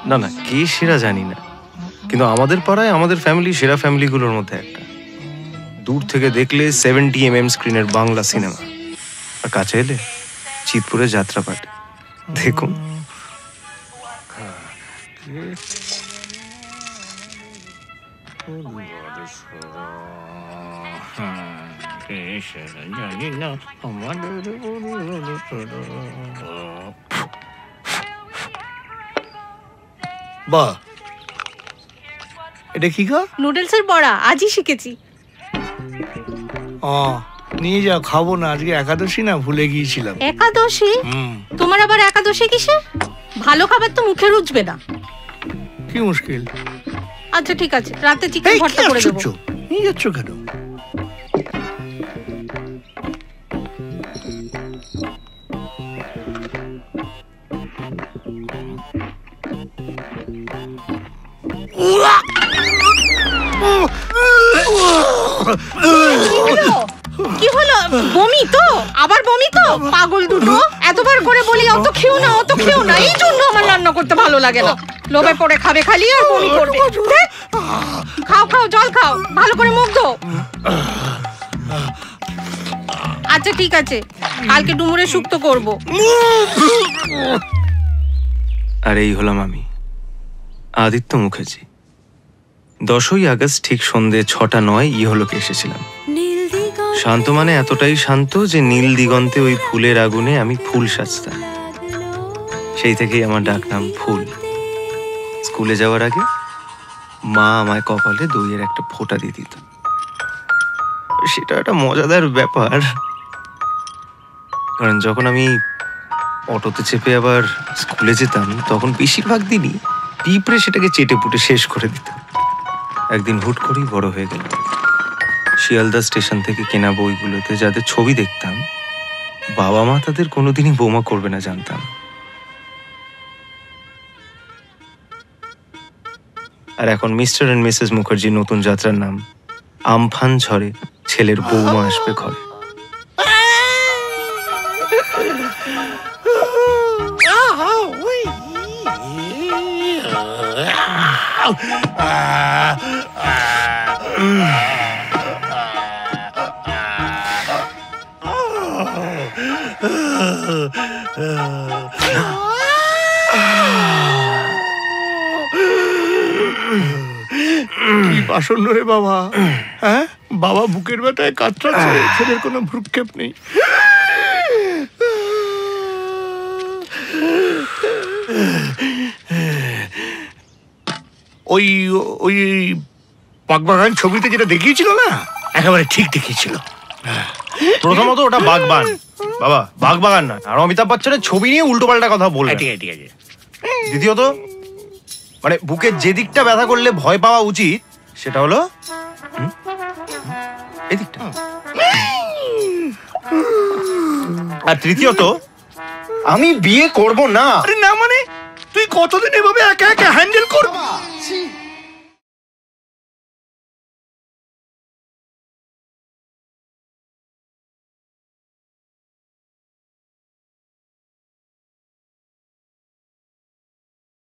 না না, কে সেরা জানি না, কিন্তু আমাদের পাড়ায় আমাদের ফ্যামিলি সেরা ফ্যামিলিগুলোর মধ্যে একটা। দূর থেকে দেখলে 70mm স্ক্রিনের বাংলা সিনেমা, আর কাছে এলে চিতপুরে যাত্রাপাট। দেখুন বাহ, এটা কি গো? নুডলসের বড়া, আজই শিখেছি। নিয়ে যাও, খাবো না, আজকে একাদশী না, ভুলে গিয়েছিলাম। একাদশী? তোমার আবার একাদশী কিসের? ভালো খাবার তো মুখে রুচবে না। কি মুশকিল? আচ্ছা ঠিক আছে, রাতে চিকেন ভর্তা করে দেবো। নিয়ে যাচ্ছ কেন? কি হলো? বমি তো? আবার বমি তো? পাগল দুটো, এতবার করে বলি অত খেও না, অত খেও না, এই জন্য আমার রান্না করতে ভালো লাগে না। লোভে পড়ে খাবে খালি আর বমি করবে। খাও খাও, জল খাও, ভালো করে মুখ ধো। আচ্ছা ঠিক আছে, কালকে ডুমুরে শুক্তো করব। আর এই হলাম আমি, আদিত্য মুখার্জি। 10ই আগস্ট ঠিক সন্ধে 6:09 ইহলোকে এসেছিলাম। শান্ত মানে এতটাই শান্ত যে নীল দিগন্তে ওই ফুলের আগুনে আমি ফুল সাজতাম। সেই থেকেই আমার ডাক নাম ফুল। স্কুলে যাওয়ার আগে মা আমায় কপালে দইয়ের একটা ফোঁটা দিয়ে দিত। সেটা একটা মজাদার ব্যাপার, কারণ যখন আমি অটোতে চেপে আবার স্কুলে যেতাম তখন বেশিরভাগ দিনই পিঁপড়ে সেটাকে চেটে পুটে শেষ করে দিত। একদিন হুট করেই বড় হয়ে গেল। শিয়ালদা স্টেশন থেকে কেনা বইগুলোতে যাদের ছবি দেখতাম, বাবা মা তাদের কোনোদিনই বৌমা করবে না জানতাম। আর এখন মিস্টার এন্ড মিসেস মুখার্জির নতুন যাত্রার নাম আমফান ঝড়ে ছেলের বৌমা আসবে ঘরে। কি বাসন্ন রে বাবা! হ্যাঁ, বাবা বুকের ব্যথায় কাতরাচ্ছে, ছেলের কোনো ভ্রুক্ষেপ নেই। ওই ওই বাগবাগান ছবিতে যেটা দেখিয়েছিল না, একেবারে ঠিক দেখিয়েছিল। প্রথমত ওটা বাগবান বাবা, বাগবাগান না। আর অমিতাভ বচ্চনের ছবি নিয়ে উল্টো পাল্টা কথা বলবে। ঠিক আছে। দ্বিতীয়ত, মানে বুকে যে দিকটা ব্যথা করলে ভয় পাওয়া উচিত সেটা হলো এদিকটা। আর তৃতীয়ত, আমি বিয়ে করব না। আরে না মানে, তুই কতদিন এভাবে একা একা হ্যান্ডেল করবি?